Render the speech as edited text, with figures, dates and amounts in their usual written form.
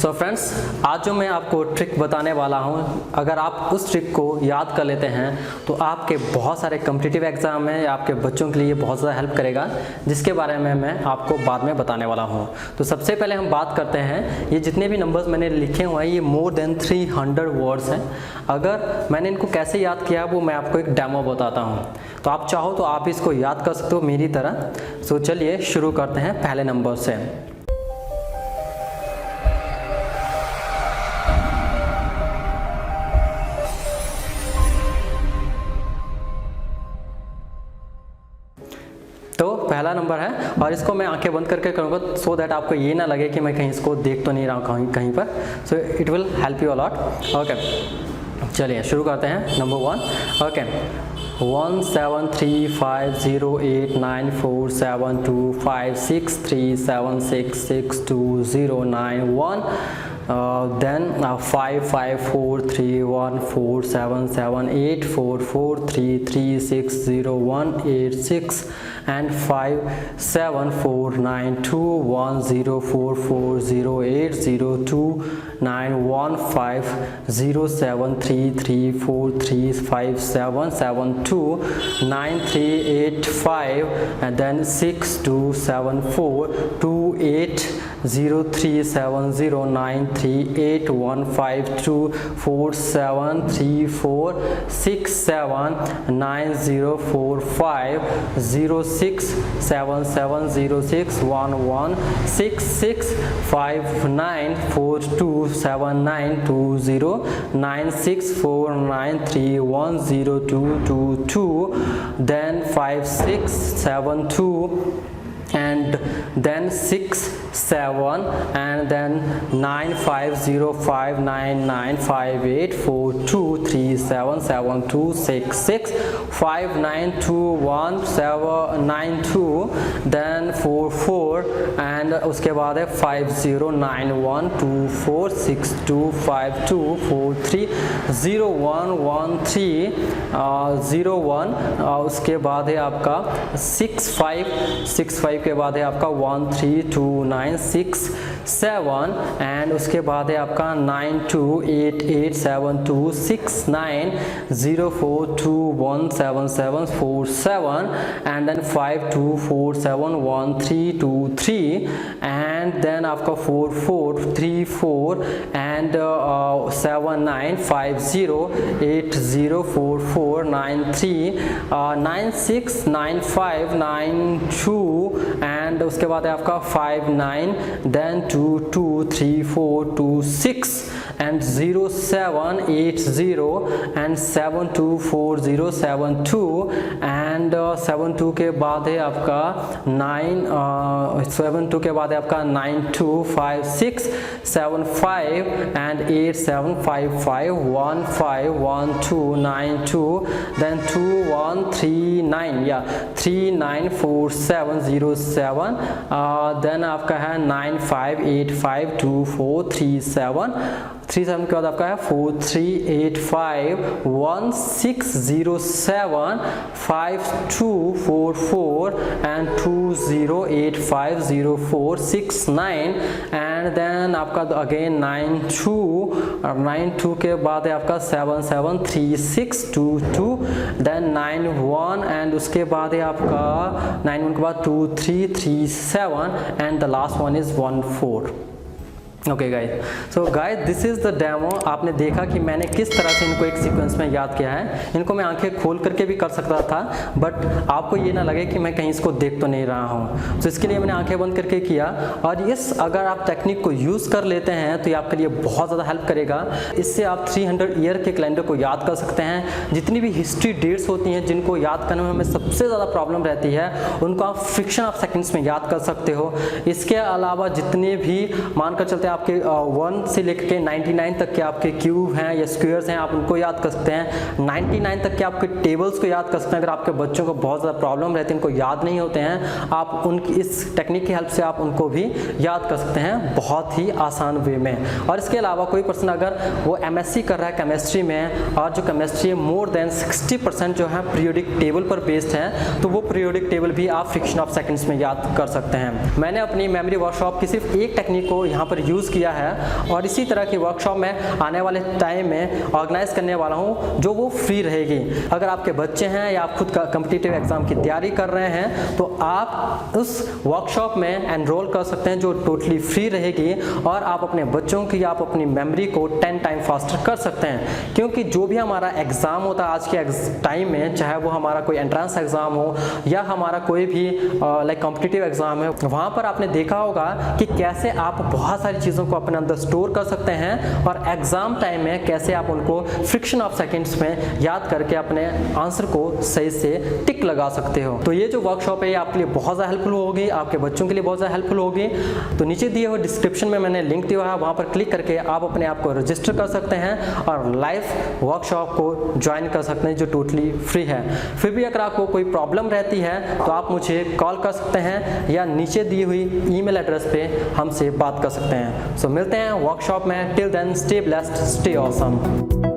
So friends, आज जो मैं आपको ट्रिक बताने वाला हूँ, अगर आप उस ट्रिक को याद कर लेते हैं तो आपके बहुत सारे कॉम्पिटिटिव एग्जाम में या आपके बच्चों के लिए बहुत ज़्यादा हेल्प करेगा, जिसके बारे में मैं आपको बाद में बताने वाला हूँ। तो सबसे पहले हम बात करते हैं, ये जितने भी नंबर्स मैंने लिखे हुए हैं ये मोर देन 300 वर्ड्स हैं। अगर मैंने इनको कैसे याद किया वो मैं आपको एक डेमो बताता हूँ, तो आप चाहो तो आप इसको याद कर सकते हो मेरी तरह। सो चलिए शुरू करते हैं पहले नंबर से। तो पहला नंबर है और इसको मैं आंखें बंद करके करूँगा सो दैट आपको ये ना लगे कि मैं कहीं इसको देख तो नहीं रहा हूँ कहीं पर। So it will help you a lot. Okay, चलिए शुरू करते हैं। Number 1, okay, 1735089472566376209 then 554314778443360186 and 5749210440802915077345 and then 627428106770611659209649310222 then 5672 and then 67 and then 9505995842377266 592192 then 44 and उसके बाद है 5091246252430113 उसके बाद है आपका 65 के बाद है आपका 1329667 एंड उसके बाद है आपका 9288726904217747 एंड देन 52471323 एंड देन आपका 4434 एंड 7950804493 एंड उसके बाद है आपका 59 देन 223426 and 0780 and 724072 and 72 के बाद है आपका 72 के बाद है आपका 925675 and 8755151292 then 2139 या 394707 देन आपका है 95852437 के बाद आपका है 438516075244 and 20850469 एंड देन आपका अगेन 92 के बाद है आपका 773622 देन 91 एंड उसके बाद है आपका 91 के बाद 2337 and the last one is 14। Okay guys, so guys this is the demo. आपने देखा कि मैंने किस तरह से इनको एक सीक्वेंस में याद किया है। इनको मैं आंखें खोल करके भी कर सकता था, बट आपको ये ना लगे कि मैं कहीं इसको देख तो नहीं रहा हूँ, तो इसके लिए मैंने आंखें बंद करके किया। और यस, अगर आप टेक्निक को यूज़ कर लेते हैं तो ये आपके लिए बहुत ज़्यादा हेल्प करेगा। इससे आप 300 ईयर के कैलेंडर को याद कर सकते हैं। जितनी भी हिस्ट्री डेट्स होती हैं जिनको याद करने में हमें सबसे ज़्यादा प्रॉब्लम रहती है, उनको आप फ्रैक्शन ऑफ सेकेंड्स में याद कर सकते हो। इसके अलावा जितने भी मानकर चलते हैं आपके 1 से लेकर के 99 तक के आपके क्यूब हैं या स्क्वायर्स हैं, आप उनको याद कर सकते हैं। 99 तक के आपके टेबल्स को याद कर सकते हैं। अगर आपके बच्चों को बहुत ज़्यादा प्रॉब्लम रहती है, इनको याद नहीं होते हैं, आप उनकी इस टेक्निक की हेल्प से आप उनको भी याद कर सकते हैं बहुत ही आसान वे में। और इसके अलावा कोई पर्सन अगर वो MSc कर रहा है केमिस्ट्री में, और जो केमिस्ट्री है मोर देन 60% जो है पीरियोडिक टेबल पर बेस्ड है, तो वो पीरियोडिक टेबल भी आप फ्रैक्शन ऑफ सेकंड्स में याद कर सकते हैं। मैंने अपनी मेमोरी वर्कशॉप की सिर्फ एक टेक्निक को यहाँ पर यूज़ चूज़ किया है और इसी तरह की वर्कशॉप मैं आने वाले टाइम में ऑर्गेनाइज करने वाला हूँ जो वो फ्री रहेगी। अगर आपके बच्चे हैं या आप खुद का कॉम्पिटिटिव एग्ज़ाम की तैयारी कर रहे हैं तो आप उस वर्कशॉप में एनरोल कर सकते हैं जो टोटली फ्री रहेगी और आप अपने बच्चों की, आप अपनी मेमोरी को 10 टाइम फास्टर कर सकते हैं। क्योंकि जो भी हमारा एग्ज़ाम होता है आज के टाइम में, चाहे वो हमारा कोई एंट्रेंस एग्ज़ाम हो या हमारा कोई भी लाइक कॉम्पिटिटिव एग्ज़ाम है, वहाँ पर आपने देखा होगा कि कैसे आप बहुत सारी चीज़ों को अपने अंदर स्टोर कर सकते हैं और एग्ज़ाम टाइम में कैसे आप उनको फ्रिक्शन ऑफ सेकंड्स में याद करके अपने आंसर को सही से टिक लगा सकते हो। तो ये जो वर्कशॉप है ये आपके लिए बहुत ज़्यादा हेल्पफुल होगी, आपके बच्चों के लिए बहुत ज़्यादा हेल्पफुल होगी। तो नीचे दिए हुए डिस्क्रिप्शन में मैंने लिंक दिया है, वहाँ पर क्लिक करके आप अपने आप को रजिस्टर कर सकते हैं और लाइव वर्कशॉप को ज्वाइन कर सकते हैं जो टोटली फ्री है। फिर भी अगर आपको कोई प्रॉब्लम रहती है तो आप मुझे कॉल कर सकते हैं या नीचे दी हुई ईमेल एड्रेस पे हमसे बात कर सकते हैं। सो मिलते हैं वर्कशॉप में। Till then stay blessed, stay awesome.